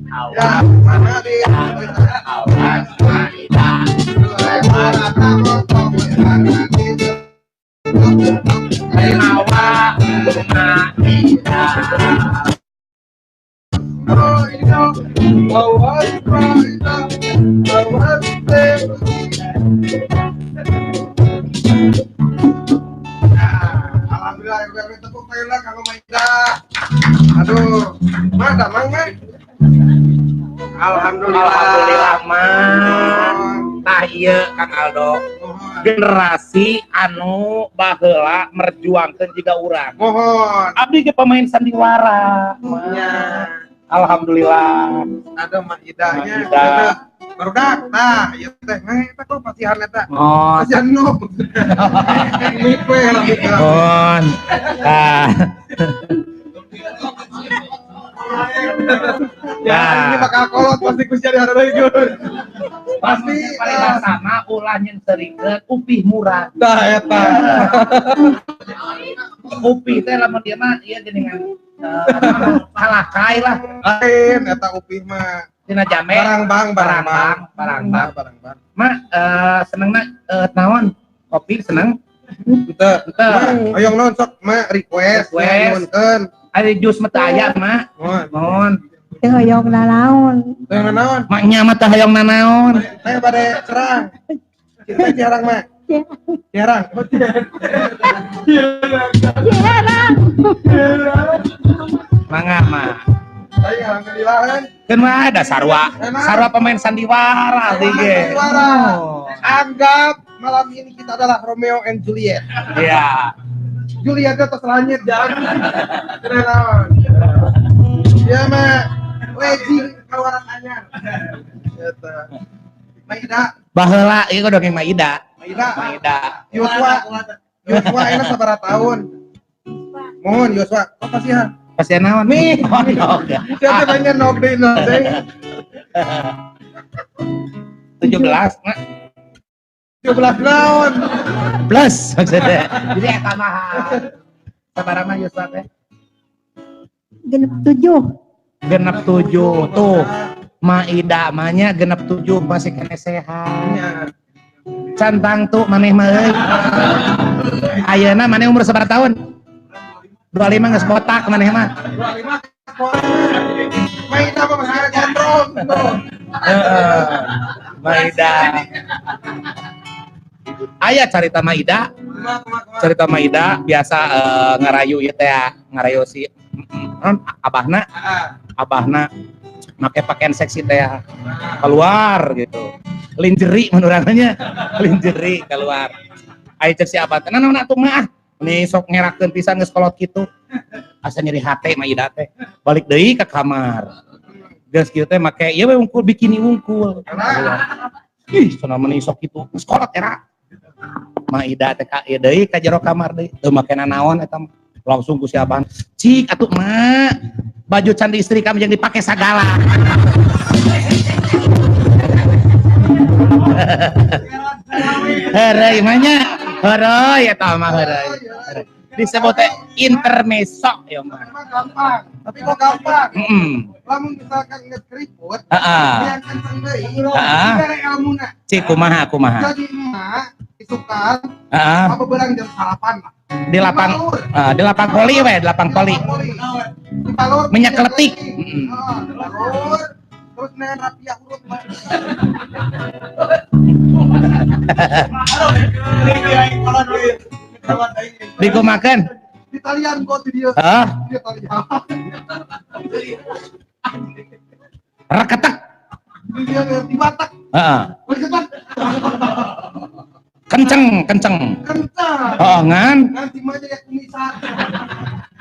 Ya, mana di awan Maida. Para tamu Mawa Maida. Awan Maida. Awan Alhamdulillah, yang tepuk tangan kanggo Maida. Aduh, mana mang mah? Alhamdulillah mah. Tah ieu Kang Aldo. Generasi anu baheula merjuangkeun jiga urang. Mohon. Abdi ge pemain sandiwara. Ya. Alhamdulillah. Ada Maidanya. Maida. Barudak, nah, ieu teh, eta kok pasihan eta. Oh, Pasihan nu. Mipe lah gitu. Mohon. Ya, ini bakal kolot pasti ku jadi hareureun. Pasti sama ulah nyen serikeun upih murah. dah eta. Upih teh lamun dia mah ieu geuningan halakai lah. Lain eta upih mah. Dina jame Barang bang. Mak senengna naon? Kopi seneng? Henteu. Hoyong naon sok mah request nyuwunkeun. Ari jus mah teu aya mak. Mohon. Teu hoyong nanaon. Teu naon? Maknya mah teu hoyong nanaon. Teh bade serang. Kita jarang mah. Jarang. Mangga mah. Baik, alhamdulillah kan. Kan mah ada sarwa. Sarwa pemain sandiwara dige. Anggap malam ini kita adalah Romeo and Juliet. Iya. Juliet atas langit jangan. Keren naon. Dia mah legend kawaran anyar. Eta. Maida. Baheula ieu dongeng Maida. Maida. Yosua ini sabaraha tahun? Mohon Yosua, apa sih ha? Pasien naon? Mi. Siapa banyak nogde. 17 mak. 17 naon? Plus maksudnya. Jadi eta mah sabaraha mah Yosua teh? Genep 7. Genep 7 tuh. Maida mahnya genep 7 masih kena sehat. Cantang tuh maneh mah euy. Ayeuna maneh umur sabaraha tahun? 25 geus botak maneh mah. 25 Maida mah masih gondrong. Heeh. Maida. Aya carita Maida. Cerita Maida biasa ngarayu ieu teh, ngarayu si abahna make pakaian seksi teh keluar gitu. Lingerie menurangnya, lingerie keluar. Aya cek si abah teh, "Naon atuh mah? Nih sok ngerakeun pisan geus kolot kitu." Asa nyeri hate Maida teh. Balik deui ka kamar. Geus kieu teh make ieu we wungkul bikini wungkul. Ih, cenah meni sok kitu. Geus kolot era. Maida teh ka ieu deui ka jero kamar deui. Teu make nanaon eta mah. Langsung ku si abah, "Cik atuh mak, baju can di istri kami yang dipake sagala." Heureuy mah nya, heureuy eta mah heureuy. Disebut teh intermezzo ya mah. Gampang, tapi kok gampang. Heeh. Lamun misalkan geus keriput, Heeh. yang kenceng deui. Heeh. Bere ilmuna. Cik kumaha. Jadi emak isukan Heeh. apa berang jam 8 lah. Di lapang poli we, di lapang poli. Minyak keletik. Telur. Terus nean rapiah urut mah. Dikumakeun. Di talian kok di dia. Heeh. Di talian. Reketek. Di dia di batak. Heeh. Reketek. Kenceng. Kencang. Oh ngan. Nanti mah jadi kumisan.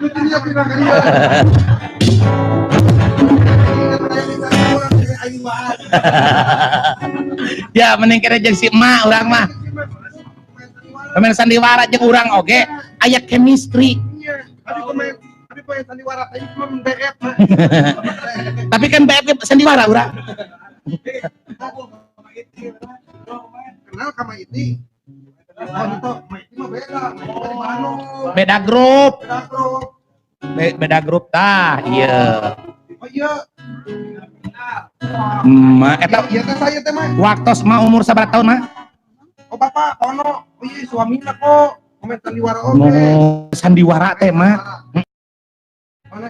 Nanti dia pindah ke dia. Ya mending kira jeung si emak urang mah. Pemain sandiwara jeung urang oge aya chemistry. Tapi pemain sandiwara tadi cuma BF mah. Tapi kan BF sandiwara urang. Kenal sama itu. Beda grup. Beda grup tah, iya. Oh iya. Eta Iya teh saya teh mah. waktos mah umur sabar tahun mah? Oh bapak, ono. Oh iya suaminya kok. Komen sandiwara oke. No, sandiwara teh mah.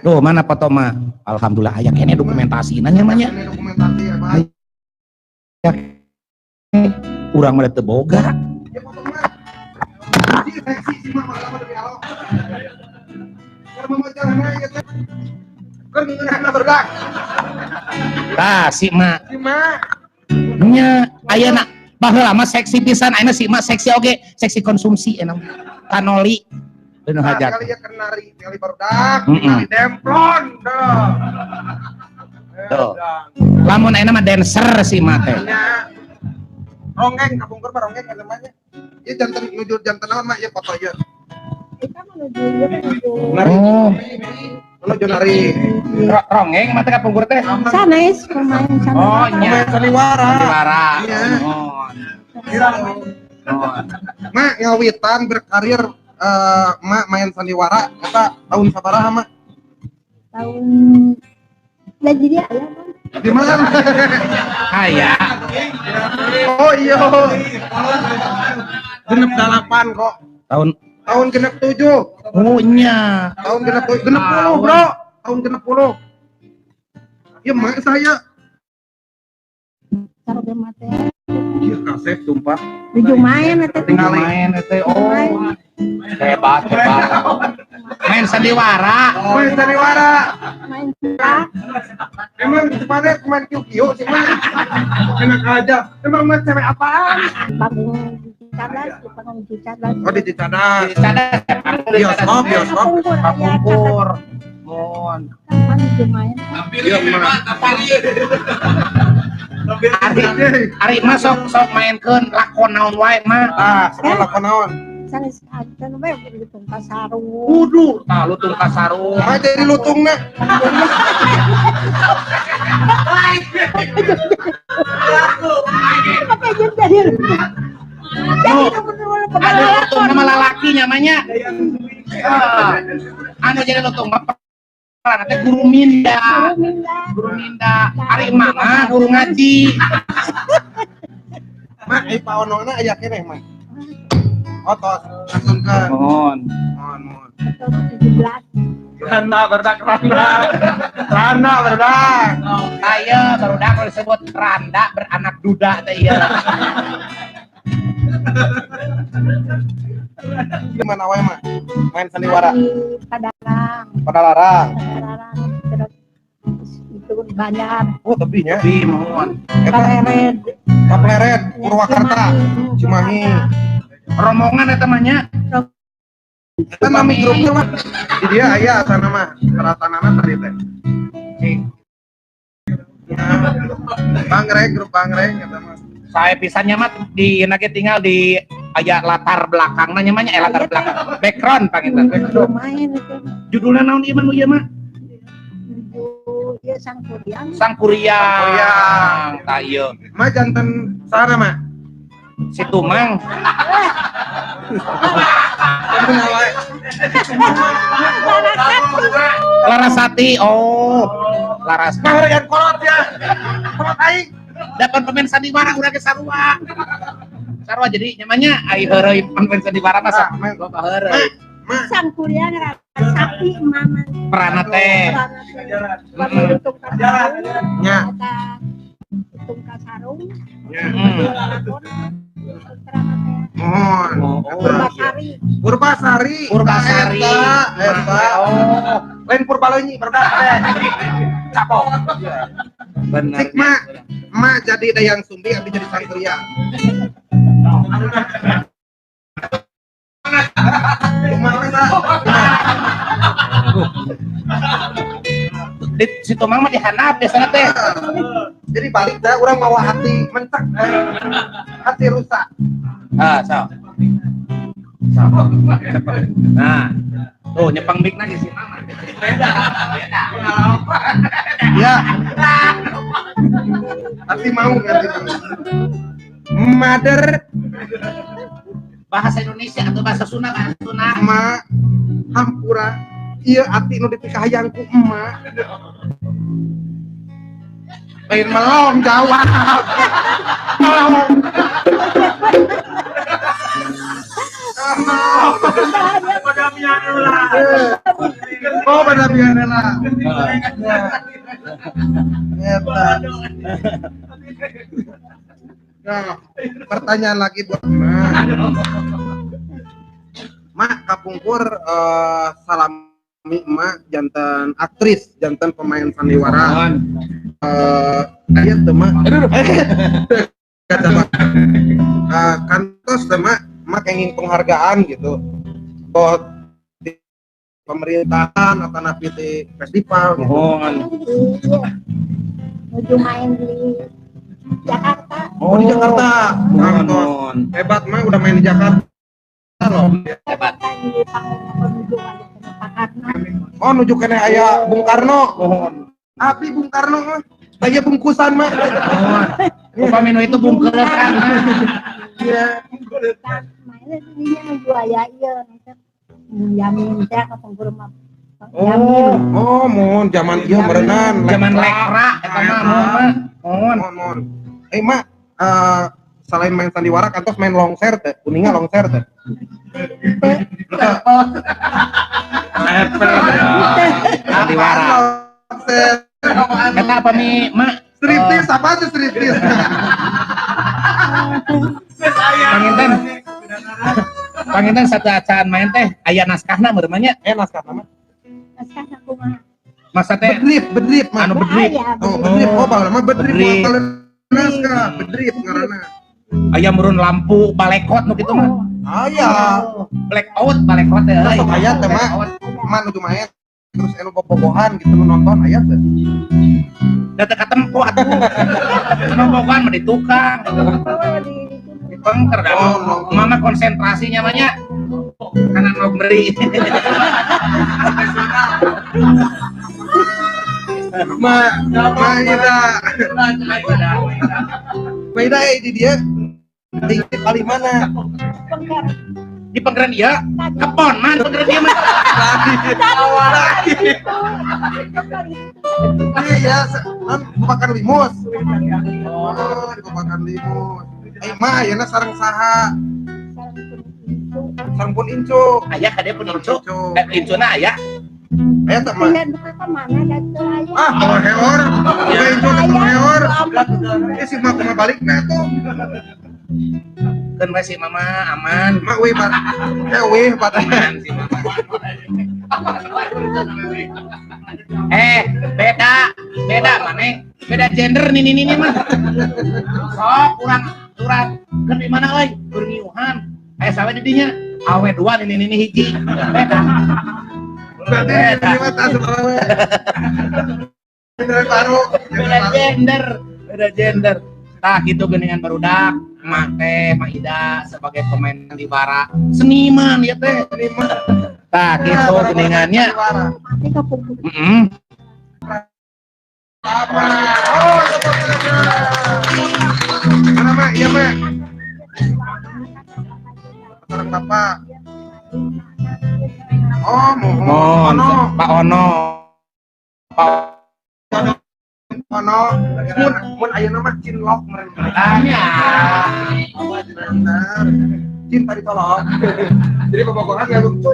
Tuh mana foto mah? Alhamdulillah aya kene dokumentasi nanya mah nya. Ini dokumentasi ya pak. Urang mah teu boga. Ya foto mah. Seksi sih mah malah demi Allah. Kalau mau jalan ya teh. Kan ngeunahna berdak. Tah si mah Si mah. nya ayeuna baheula mah seksi pisan ayeuna si mah seksi oge, seksi konsumsi enam. Kanoli bener Nah, hajat. kali ya kenari barudak, Mm-mm. kenari demplon dah. Tuh. Lamun ayeuna mah dancer si mah teh. Ya. Ronggeng, kabungkur mah ronggeng namanya. Ieu janten nuju janten naon mah ieu foto ieu. Kita menuju Nari. Oh, Menuju nari. rongeng mah teh kapungkur teh. sanes pemain sanes. Oh, nya. Pemain sandiwara. Sandiwara. Iya. Oh. Oh. Mak ngawitan berkarir mak main sandiwara eta tahun sabaraha mak? Tahun dan jadi ayah kan. Di mana? Aya. Oh iya. Genep 8 kok. Tahun Genep 7. oh nya. Tahun genep 7. Genep 10, Bro. Tahun genep 10. Ya mak saya. Taruh di mata. Iya kasep sumpah. Tujuh main eta Tinggal main teh. Oh. Hebat. Main sandiwara. Main sandiwara. main bola. Emang pada main kiu-kiu sih mah. Enak aja. Emang main cewek apaan? Panggung cadas, di panggung cadas. Oh di Cicadas. Cadas. Bioskop. Kapungkur. Mon. Kan tujuh main. Iya mah. Ari mah sok mainkeun lakon naon wae mah. Ah, sekolah lakon naon? Sanes kan bae gitu pasaru. Kudu tah lutung kasarung. Mah jadi lutungna. Pakai jam dari. Oh, ada lutung nama lalaki namanya. Anu jadi lutung mah peran teh guru minda. Guru minda. Ari mah guru ngaji. Mak, paonona aya keneh mah. Otos langsung ke Mohon. mohon. 17. Randa berdak. Randa berdak. Saya barudak disebut randa beranak duda teh ieu. Di mana wae mah? Main sandiwara. Di Padarang. Pada larang. Terus itu banyak Oh, tebihnya. Di mohon. Eta Kaleret. Kapleret, Purwakarta, Cimahi. Rombongan eta mah nya. Eta nama grupnya mah. Di dia aya asana mah. Saratanana tadi teh. Bangreng, grup Bangreng eta mah. Saya pisannya mah di nage tinggal di aya latar belakang namanya latar belakang background pangitan Tujuh main itu. judulnya naon ieu mah nu ieu mah Tujuh ya sang kuriang. Sang Kuryang tah ieu Mah janten sana mah. si Tumang Larasati oh Laras Maharian kolot ya. Kolot aing. dapat pemain sandiwara urang ge sarua jadi nyamannya ai heureuy pemain sandiwara mah Ah, main. loba heureuy Sang kuriang sapi mama. peranna teh Waktu itu kasarung. Nya. Ada itu kasarung. Nya. Mohon. Purbasari. Purbasari. Purbasari. Eta. Oh Lain Purbalunyi berdak teh. capok bener Sik mak jadi dayang sumbi abdi jadi sangkria. di si Tumang mah dihandap biasanya teh Jadi balik dah orang mawa hati mencak hati rusak. ah so nah tuh nyepang mic di sini mah beda Ya. Hati mau ganti Mother bahasa Indonesia atau bahasa Sunda ma hampura. Iya ati nu dipikahayangku emak. Lain melong jawab. Melong. Oh, pada biasa lah. Nah, pertanyaan lagi buat Mak kapungkur salami emak jantan aktris, jantan pemain sandiwara. Aya teu Mak. Kata Mak. Kantos teh Mak kenging penghargaan gitu. Buat pemerintahan atau napi di festival gitu. Menuju main di Jakarta. Oh, di Jakarta. Kantos. Hebat Mak udah main di Jakarta loh. Hebat di panggung menuju Pak Karno. Oh, nuju kene aya Bung Karno. Api Bung Karno mah. Aya bungkusan mah. Upamino itu bungkusan. Iya. Mainnya dia menuju aya ieu Yamin teh ka penggur mah. Oh, mohon zaman ieu merenang. Zaman lekra eta mah Mohon. Mak, selain main sandiwara kantos main longser teh, kuninga longser teh. Sandiwara. Eta apa mi mak? Striptis apa tuh striptis? Panginten satu acaan main teh aya naskahna meremanya. Naskah nama. Naskah sakumaha. Masa teh Bedrip mah. anu bedrip. Oh, bedrip. Oh, baheula mah bedrip. Kalau naskah bedrip ngaranna. Aya murun lampu balekot nu kitu mah. Aya. Blackout balekot teh. Sok aya teh mah. Mah nuju main terus elu bobogohan gitu nu nonton aya teh. Da teu katempo atuh. Bobogohan mah di tukang. Pengker dah. Mama konsentrasinya namanya karena mau beri. Maida di dia. Di paling mana? Di penggeran iya, kepon man penggeran dia mah. Iya, makan limus. Oh, makan limus. Mah ayeuna sareng saha? Sareng pun incu. Aya kade pun incu. Incuna aya. Aya teh mah. Heor. Udah incu teh heor. Si mah kumaha balikna tuh. Kan si mama aman. Mak we mat. We Aman si mama. Beda maneh. Beda gender ini mah. Sok kurang kan di mana euy? Berniuhan. Aya sawe di dinya. Awe dua ini hiji. Beda. Berarti ini mah tas baru. Beda gender. Tah gitu geuningan barudak. Mak teh Maida sebagai pemain sandiwara seniman ya teh seniman. Tah gitu geuningannya. Mana Mak? Iya Mak. Sareng Bapak. Oh, mohon. Pak Ono. Ono. Mun ayeuna mah cinlok meureun. Tanya. Cin tadi tolong. Jadi bobogohan ya lucu.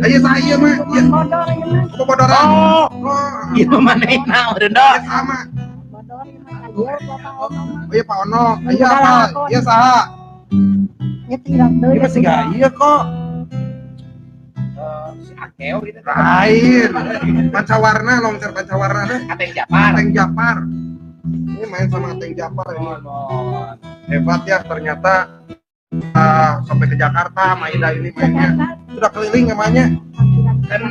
Aya saya mah. Bobodoran. Oh. Ieu manehna meureun do. Sama. Oh iya Pak Ono. Iya apa? Iya saha? Iya masih gak iya kok. Si Akeo gitu. Lain. Pancawarna, longser pancawarna deh. Ateng Japar. Ini main sama Ateng Japar ini. Hebat ya ternyata. Sampai ke Jakarta, Maida ini mainnya sudah keliling namanya. Kan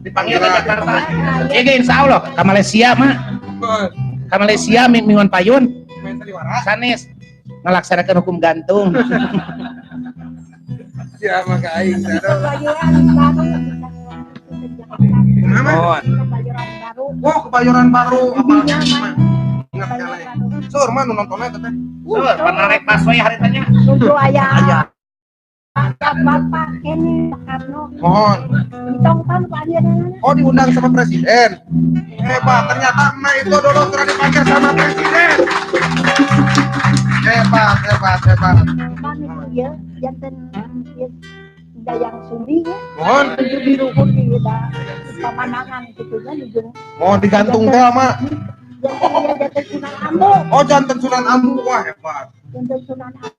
dipanggil ke Jakarta. Ya insya Allah ke Malaysia mah. Ke Malaysia mingguan payun. Main sandiwara. Sanes melaksanakan hukum gantung. Ya maka aing. Oh, Kebayoran Baru. Ingat kali. Sur, mana nontonnya teteh? Sur, pernah naik busway hari tanya. Nuju aya Bapak Kenny Soekarno. Mohon. Ditong kan Pak Adian. Oh, diundang sama presiden. Hebat, ternyata emak itu dulu sudah dipanggil sama presiden. Hebat. Kan itu ya, jantan ya, dayang Sumbi ya. Mohon. Itu di ruhun di pemandangan gitu kan di ujung. Mohon digantung teh sama. Jantan Sunan Ambo. Oh, jantan Sunan Ambu. Wah, hebat. Jantan Sunan Ambo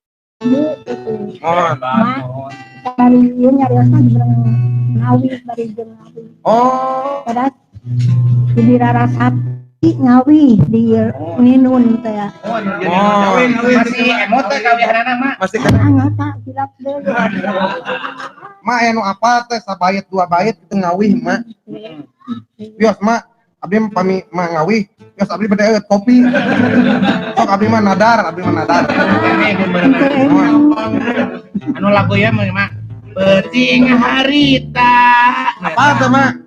gitu. Mohon. Mohon. Dari ieu nyariosna di Ngawi bari jeung Ngawi. Oh, Pada di Rarasati Ngawi di Ninun teh ya. Masih emot teh kawihanana mah. masih kan. Ngata silap deui. Mak anu apa teh sabayet 2 bayet kita ngawih mak. Bios mak, abdi pami mak ngawih. Bios abdi bade kopi. Sok abdi mah nadar. Anu lagu ya mah Pecing harita. Apa tuh mak?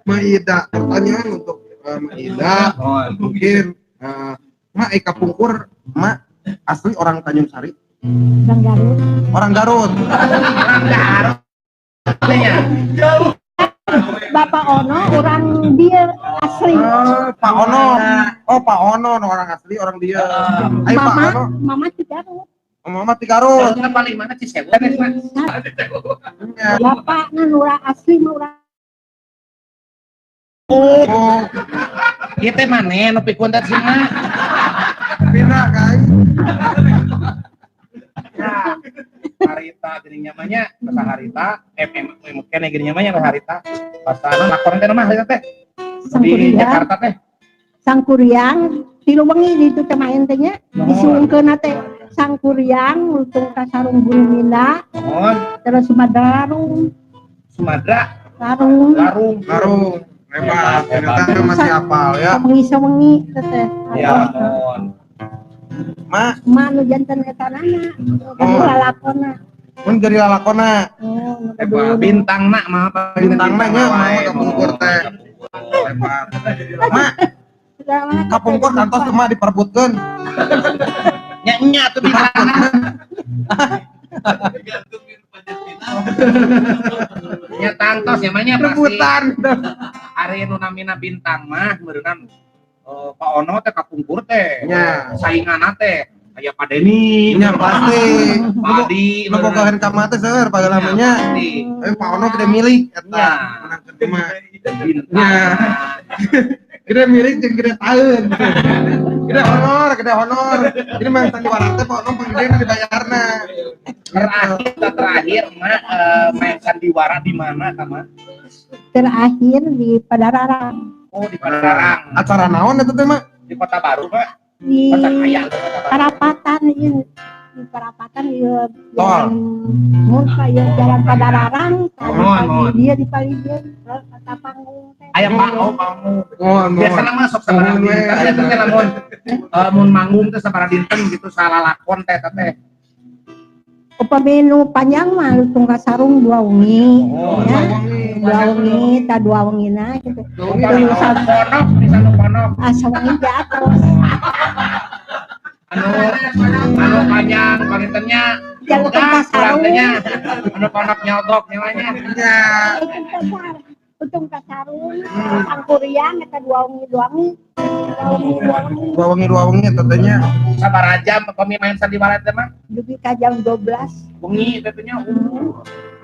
Maida, pertanyaan untuk Maida. Mungkin mak Eka Pungkur, mak asli orang Tanjung Sari. Bang Garut. Orang Garut. Bapak Ono orang dia asli. Pak Ono. Oh, Pak Ono orang asli, orang dia. Ayo Pak Ono. Mama tidak. Mama di Garut. Kita paling mana Cisewu kan mah. Bapak nan orang asli mah orang. Oh, Ieu teh maneh nu pikeun teh cenah. pindah guys. Ya. Harita geuning namanya bahasa harita, mungkin geuning namanya bahasa harita. Bahasa lakon teh mah harita teh. Di Jakarta teh. Sangkuriang tilu wengi di itu main teh nya disuungkeun teh Sangkuriang untuk kasarung Gunung Minda Mohon terus Sumadarung Sumadra Larung Garung. Hebat. Ternyata masih hafal ya. Sewengi teh. Ya, mohon. Mak, Manu jantan etanana, kamu lalakona. mun jadi lalakona. Oh, Bintang nak mah apa Bintang nya mama Kapungkur teh. Hebat. Mak, Kapungkur kantos cuma diperbutkeun. nya tuh bintang. Nya tantos ya mah nya pasti. Rebutan. Ari nu namina bintang mah meureunna Pak Ono teh Kapungkur teh. Nya. Sainganna teh aya Pak Deni. Nya pasti. Padi. Nu bogaheun ka mah teh seueur pagalamanya. Pak Ono gede milik eta. Nya. Menang ke mah. Bintang. Nya. Gede milik jeung gede taeun. Gede honor. Ini mah sandiwara teh Pak Ono panggideuna dibayarna. Terakhir mah main sandiwara di mana sama? terakhir di Padararang. Oh di Padararang. Acara naon eta teh mah? Di Kota Baru Pak. Di Kota Kaya. Parapatan ieu. Di Parapatan ieu Tol. jalan murka ieu jalan Padararang. Mohon. Dia di Palidieun kata panggung teh. Aya Pak oh kamu. Mohon. Biasana masuk sabaraha dinten teh teh lamun mun manggung teh sabaraha dinten gitu salah lakon teh teh. Upami nu panjang mah lutung kasarung 2 wengi. Oh, Ya. 2 wengi, ta 2 wengina gitu. Bisa ponok. Asa wengi jatuh. Anu panjang panitennya Yang udah kasarung. kurangnya anu ponok nyodok nyawanya. Nya. Lutung kasarung, Sangkuriang eta 2 wengi. 2 wengi. Dua wengi tetenya. Sabaraha jam kami main sandiwara teh mah? Dugi ka jam 12. Wengi teh nya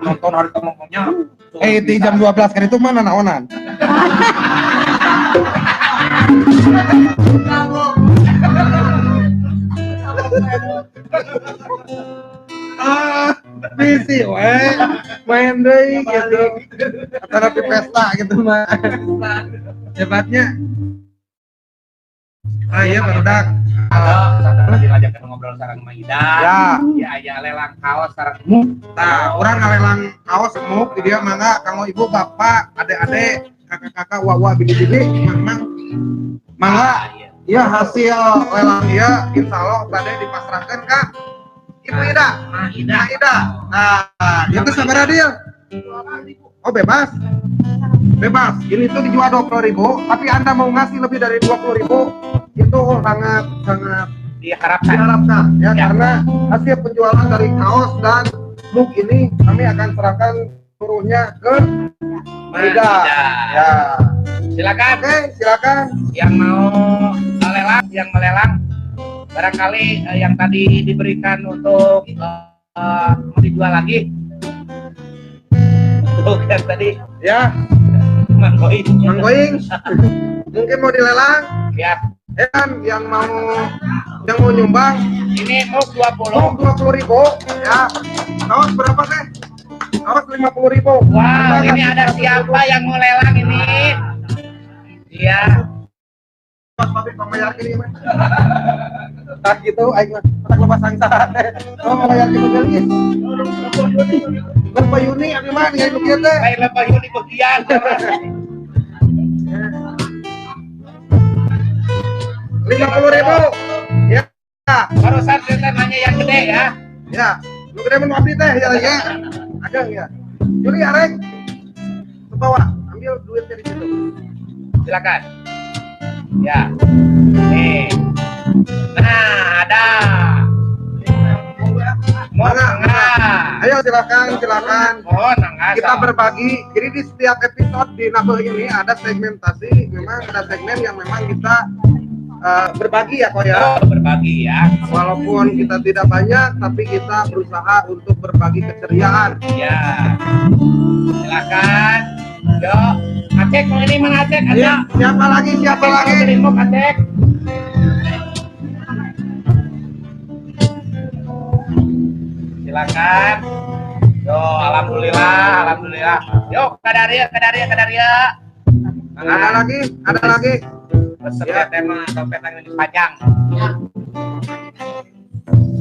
nonton hari ngomongnya. Di jam 12 kan itu mana naonan? Bisi we. Main deui gitu. Acara di pesta gitu mah. Hebatnya. Iya barudak. Tadi ngajak ngobrol sareng Maida. Ya. Ya aya lelang kaos sareng mu. Nah, orang ngalelang kaos semuk di dia mangga kanggo ibu bapak, adik-adik, kakak-kakak, wawa, bibi-bibi, mang. Mangga. Iya hasil lelang dia insyaallah tadi dipasrahkan ke Ibu Ida. Maida. Ida. Nah, itu sabaraha deal? Oh, bebas. bebas. Ini tuh dijual 20.000, tapi Anda mau ngasih lebih dari 20.000, itu sangat diharapkan ya, karena hasil penjualan dari kaos dan mug ini kami akan serahkan seluruhnya ke Maida. Ya. Silakan. Oke, silakan. Yang mau melelang barangkali yang tadi diberikan untuk mau dijual lagi. Untuk yang tadi Ya, manggoing. Mungkin mau dilelang. Ya, Yang mau nyumbang ini mau 20.000 ya. Kaos berapa teh? Kaos 50.000. Wow, ini ada siapa yang mau lelang ini? Iya. Pas pabrik pembayar ini mah. Tah gitu aing mah tak lepas sangsa teh. Oh pembayar kitu geus. Berapa Yuni abi mah ningali nu kieu teh. Kayak lepas ini bagian. 50.000. Ya. Barusan kita nanya yang gede ya. Ya. Lu gede mun abdi teh ya ya. Ageng ya. Yuli arek. Bawa, ambil duitnya di situ. Silakan. Ya. Nih. Nah, ada. Ayo silakan. Oh, nangga. Kita berbagi. Jadi di setiap episode di Nabel ini ada segmentasi. Memang ada segmen yang memang kita berbagi ya kok ya. Oh, berbagi ya. Walaupun kita tidak banyak, tapi kita berusaha untuk berbagi keceriaan. Ya. Silakan. Yo, Acek mau ini mana Acek? Ya, siapa lagi? Mau Acek. Silakan. Yo, alhamdulillah. Yo, kadaria. Ada lagi. Resepnya tema dompet yang panjang.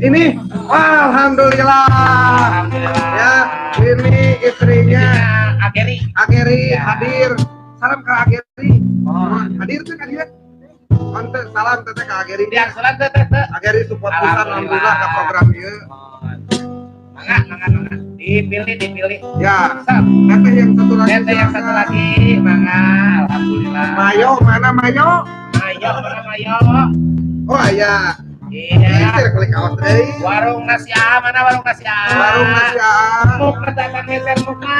Ini, alhamdulillah. Ya, ini istrinya Ageri hadir. Salam ke Ageri. Hadir tuh kan dia. Salam teteh ke Ageri. Dia salam teteh. Ageri support pisan alhamdulillah ke program ieu. Mangga. Dipilih. Ya, teteh yang satu lagi. Mangga. Alhamdulillah. Mayo, mana Mayo? Mayo. Oh iya. Iya. Klik kaos deui. Warung nasi A, mana warung nasi A? Muk datang meter muka.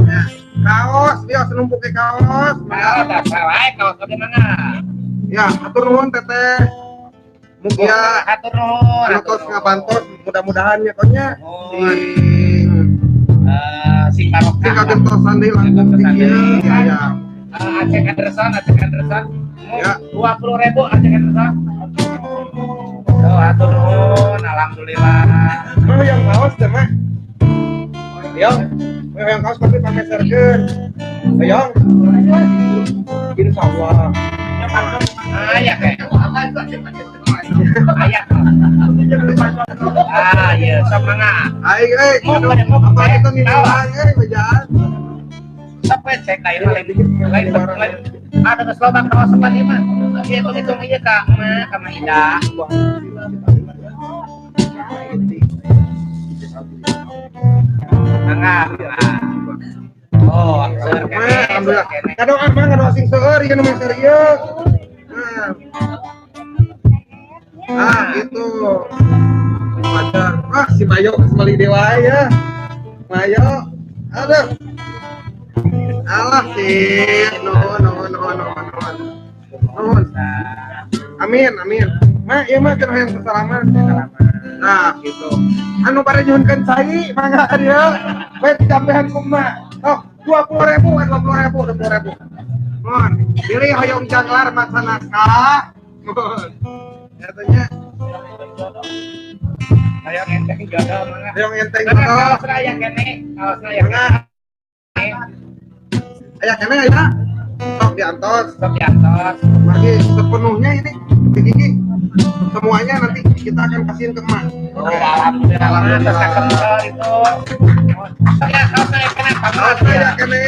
Ya, kaos, bios numpuk ke kaos. Kalau tak salah, kaos ke mana? Ya, atur nuhun teteh. Mugia atur nuhun. tos ngabantos, mudah-mudahan ya konya. Sing barokah. Sing kagentosan deui langsung dikieu. Ya. Acek Anderson. Ya. 20.000 Acek Anderson. Oh, atur nuhun, alhamdulillah. Oh, yang kaos teh mah. Yang kaos tapi pakai serger. Yang insyaallah. Ayah kayak. Iya, semangat. Apa itu nih? Bejaan. Sampai cek lain. Ada keseloban kawas sepan ini mah. Hitung aja kak Maida. Enggak. Oh, alhamdulillah. Kado amang kado sing seueur ieu nu serius. Gitu. Wajar. Wah, si Mayo kembali dewa ya. Mayo. Aduh. Alah sih. Nuhun. Amin. Mak, ieu mah keur hayang sesalaman. Nah, gitu. Anu bare nyuhunkeun cai mangga dia. Bae ditambahan kumaha. Oh, 20.000. Mohon, pilih hoyong janglar masanaka. Mohon. Katanya Hayang enteng jodoh mangga. hoyong enteng jodoh. Kaos aya kene, kaosna aya kene. Aya kene aya. Sok diantos. Lagi sepenuhnya ini gigi. Semuanya nanti kita akan kasihin ke emak. Oh, alhamdulillah. Terus kental itu. Ya, kaosna aya kene, Kaosna aya kene.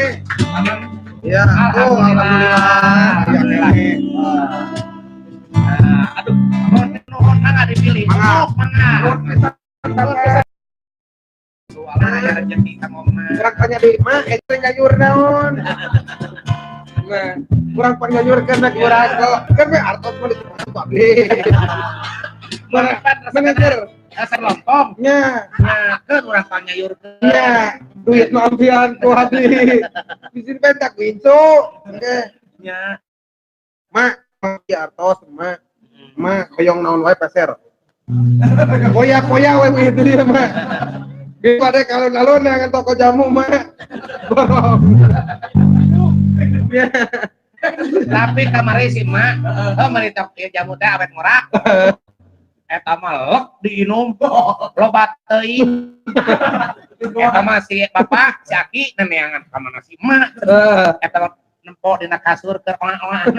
Ya, alhamdulillah. Ya kene. Aduh, mohon mangga dipilih. Mangga. Mangga. Soalnya rezeki kamu mah. Kurang tanya di mah itu ngayur naon. Nah, kurang panganyurkeun na kurang kok. Kan we artos mah ditukang abdi. Manajer asal lontong. nya, Nyakeun urang panyayurkeun. nya duit mah ampian ku abdi. Bisin pentak wincu. Oke. Nya. Mak, di artos mak. Mak hoyong naon wae peser. Koya-koya we begitu dia mak. Daripada kalau lalu dengan toko jamu mak. Borong. Ya. Tapi kamari si mak, mari tok jamu teh awet ngorak. Eta mah lek diinum loba teuing. Eta mah si bapak, si Aki neneangan ka mana si mak. Eta nempo dina kasur keur ongah-ongah.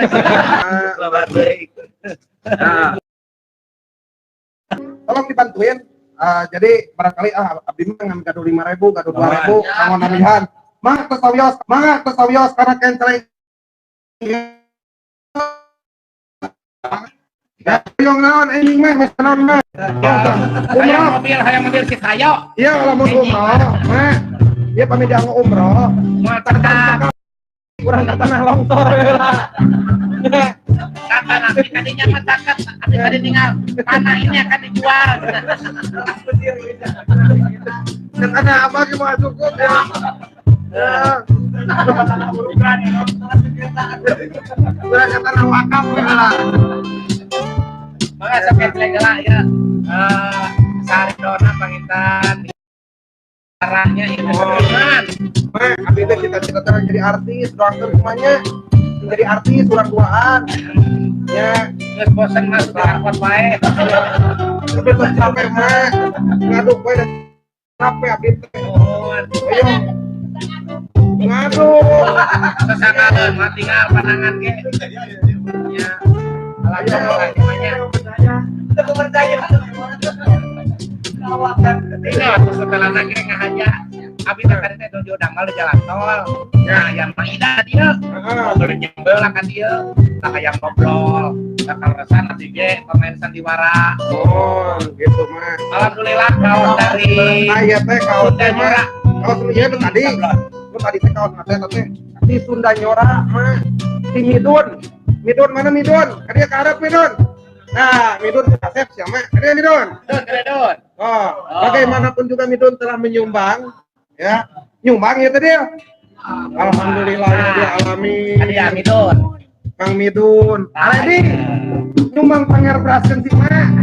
Loba teuing. Nah. Tolong dibantuin. Jadi barangkali abdi mah ngan gaduh 5.000, gaduh 2.000, kanggo namihan. Mang tos sawios karena kenceleng. Ya, yang naon anjing mah mes naon mah. Hayang mobil si Kayo. Iya, lamun umroh, mah. Iya pamit dianggo umroh. Moal cekap. Kurang ka tanah longsor lah. Kata nanti kadinya mencakat, abis tadi tinggal tanah ini akan dijual. Karena apa cuma cukup ya. Kurang ka tanah wakaf lah. Maka sampai segala ya. Saridona pangitan arahnya itu teman. Abdi teh cita-cita teh jadi artis, doakeun semuanya. Jadi artis urang duaan. Ya, Geus bosan masuk ke angkot wae. tapi teh capek mah. Ngaduk we dan capek abdi teh. Ayo. Ngaduk. Kesanaeun mah tinggal panangan ge. Ya. Alhamdulillah semuanya. Iya, setelah nangke ngahaja. Abi teh tadi teh di udang malu jalan tol. Nah, yang Maida dia. Mobil nyembel lah kan dia. Tak yang ngobrol. Tak kaleresan nanti ge pemain sandiwara. Oh, gitu mah. Alhamdulillah kawan dari Aya teh kaos teh Sunda mah. Kaos ieu teh tadi. Lu tadi teh kaos teh di Sunda Nyora mah. Si Midun. Midun mana Midun? Dia ke Arab Midun. Nah, Midun Asep siapa? Ada Midun. Don. Oh, bagaimanapun juga Midun telah menyumbang, ya, nyumbang ya tadi. Alhamdulillah ya dia alami. Tadi Amidon. Kang Midun. Aledi nyumbang panger beraskeun si mah.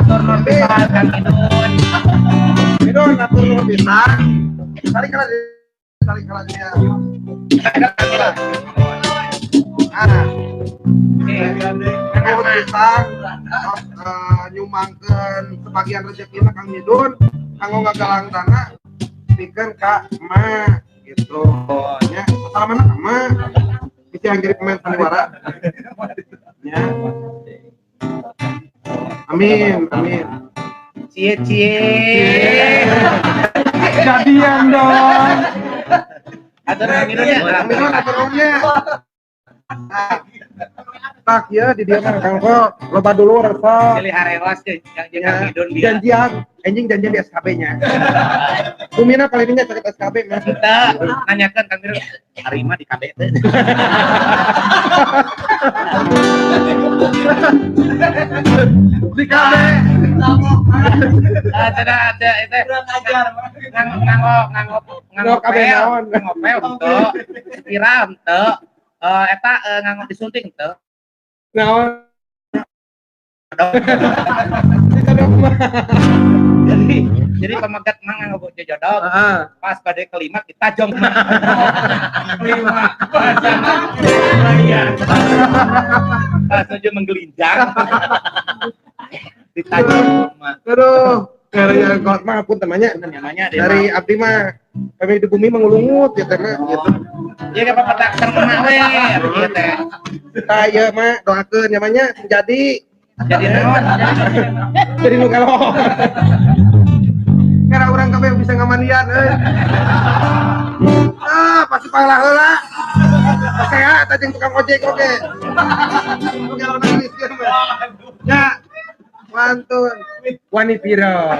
Atur non pisan Kang Midon. Midun atur nuhun pisan. Kali dia. Nuhun pisan nyumbangkeun sebagian rezekina Kang Midun kanggo ngagalang dana pikeun ka emak gitu. Nya, salaman ka emak. Itu yang jadi pemain sandiwara. Ya. Amin. Cie. Jadian dong. Atur Amidon ya. Midun atur nuhunnya. Tak ya di dia mah Kang Ko loba dulu rasa Pilih harewas jeung Kang Midon dia. janjian janjian di SKB-nya. Bumina kali ini ceket SKB mah. Kita nanyakan Kang Midon, hari mah di KB teh. Di KB. Ada itu. Nganggo KB naon? ngopel henteu. Viral henteu. Eta nganggo disunting henteu. Naon? Jadi pemegat mah nganggo jodog. Pas pada kelima kita jong. Pas aja menggelinjang. Ditajong mah. Aduh, karya God mah pun temanya dari abdi mah kami di bumi mengulungut ya teh gitu. Jadi apa kata terkenal we gitu teh. Saya mah doakeun namanya jadi Naon? jadi nu kalau. Kira orang kabeh bisa ngamandian pasti pahala heula. Saya tadi tukang ojek oke. Kalau nangis ya. Mantun. Wani piro.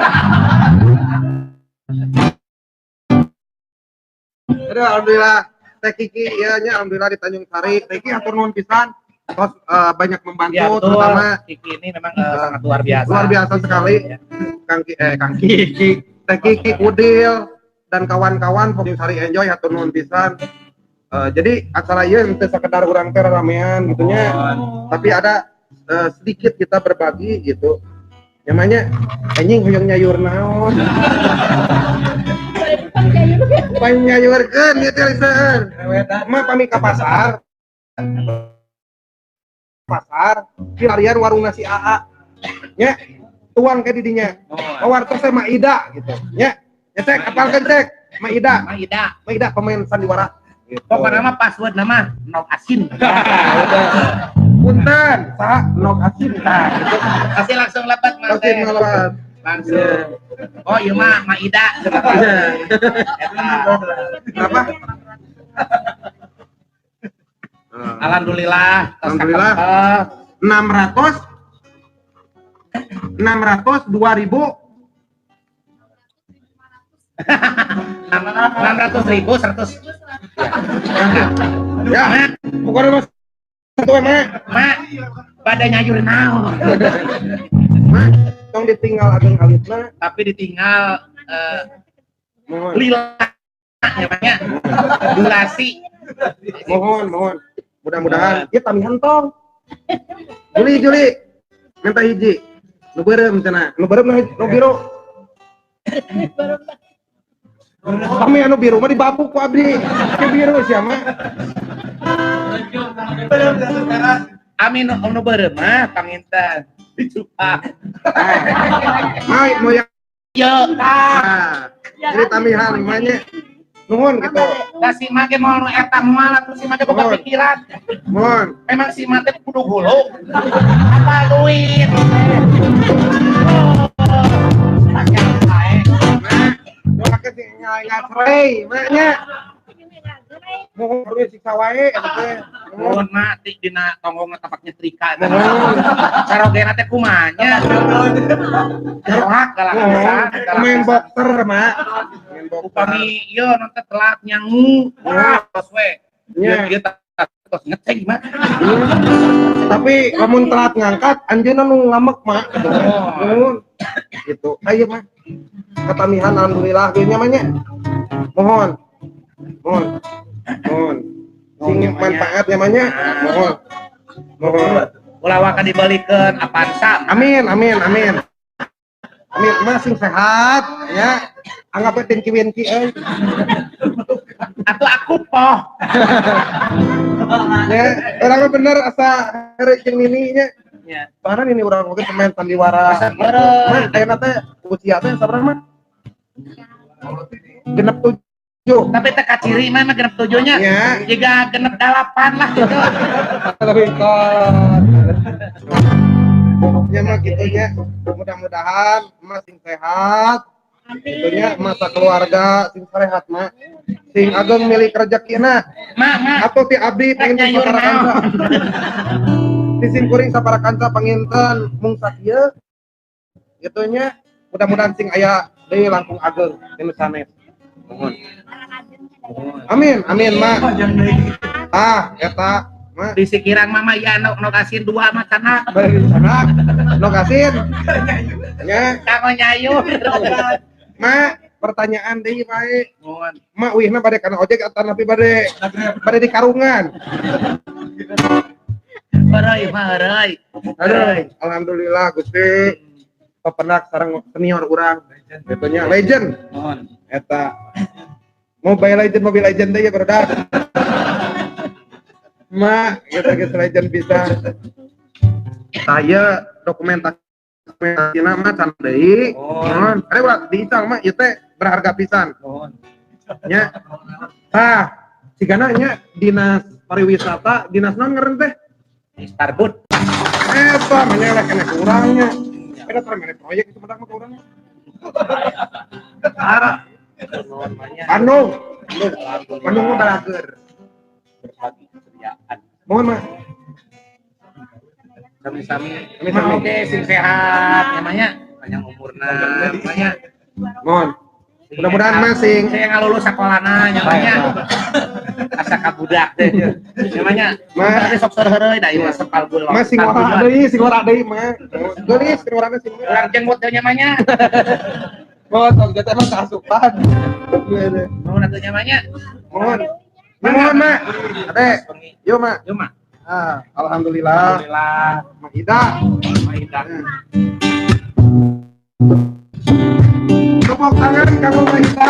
Aduh, alhamdulillah Teh Kiki ya nya alhamdulillah di Tanjung Sari. Teh Kiki atur nuhun pisan. Terus banyak membantu Ya betul. terutama Kiki ini memang sangat luar biasa. luar biasa sekali. Ya. Kang Kiki, Teh Kiki Udil dan kawan-kawan Tanjung Sari Enjoy atur nuhun pisan. Jadi acara ieu teu sakedar urang teh ramean gitunya. Tapi ada sedikit kita berbagi gitu. Namanya anjing hoyong nyayur naon. Panyayurkeun gitu liseun. Mah pami ka pasar. Pilarian warung nasi AA. Nya, tuang ke didinya. Warteg teh Maida gitu. Nya, cek apalkeun cek. Maida pemain sandiwara. Gitu. Pokoknya nama password nama Nok Asin. Punten, saha Nok Asin tah gitu. Kasih langsung lepat Mas. Asin ngalawan. Langsung. Oh iya mah Maida. Apa? Alhamdulillah. Alhamdulillah. 600 2000 600.000 100. ya pokoknya mas satu emak Pada nyayur naon. mak tong ditinggal ageng alitna Tapi ditinggal mohon lila namanya durasi. mohon mudah-mudahan ya tamihan tong Juli minta hiji nu beureum cenah nu biru kami anu biru mah dibapuk ku abdi ke biru sia mah Amin nu beureum mah panginten dicupa. mau yang Yo jadi tamihan namanya nuhun gitu si make mau nu eta moal atuh si make boga pikiran. mohon Memang si mate kudu hulu. Apa duit? pakai si ngacerai maknya mohon perlu siksa wae eta teh Mohon mati dina tonggong tapak nyetrika. Sarogena teh kumanya. Gerak galak main boxer mak upami ieu nu teh telat nyangu. Tos we. Nya. Ieu tos ngeceng mah. Tapi lamun telat ngangkat anjeunna nu ngamek mak nuhun gitu ayo mah katamihan alhamdulillah ieu namanya mohon sing manfaat namanya mohon Ulah waka dibalikeun Avanza. amin mah sing sehat ya anggap teh kiwin ki euy Atuh aku poh. ya orang mah bener asa heureuy jeung nini nya Ya. soalnya ini urang oge pemain sandiwara mah ayeuna teh usia teh sabaraha mah genep 7 Tapi teka ciri mah genep 7-nya. Ya. Jika genep 8 lah gitu. lebih kolot ya mah gitunya mudah-mudahan emak sing sehat gitunya masa keluarga sing sehat mah sing ageng milik rezekina Mak. atuh ti abdi pengen Nyayur saparakansa disimkuring saparakansa panginten mung sakieu gitunya mudah-mudahan sing aya deui langkung ageng tinu sanes mohon amin mak eta mah Di Sikirang mama ya nok asin 2 mah tanah. bari sanak nogasin nya Kanggo nyayur. mak pertanyaan deui bae Mohon. mak wihna bade kana ojek atau tapi bade di karungan Heureuy mah heureuy. aduh alhamdulillah Gusti pepenak sareng senior urang gitunya legend Mohon. eta Mobile Legend deh ya berodak mak gitu legend bisa saya dokumentasi nama can deui mohon ulah diisang mah ieu teh berharga pisan Mohon. nya sigana nya dinas pariwisata dinas naon ngeureun teh Starbut. eta manya kena kurangnya eta terus proyek itu mendak mah urangnya Bandung mah balager Berbagi kesediaan. mohon mah Sami-sami. Oke, sing sehat namanya. Panjang umurna namanya. mohon Mudah-mudahan masing. Saya nggak lulus sekolahna nyamanya. Asa kabudak teh. Nyamanya. Mah sok sareureuy da ieu sepal gulung. Masing ora deui, sing ora deui mah. Geulis sing ora sing. Urang jenggot teh nyamanya. Oh, sok jatuh emang keasupan. Mau atuh nyamanya. Mohon. Mohon, Mak. Ade. Yuk, Mak. Yuk, Mak. Ah, alhamdulillah. Alhamdulillah. Mak Ida. Maidah. Tepuk tangan kamu Mak Ida.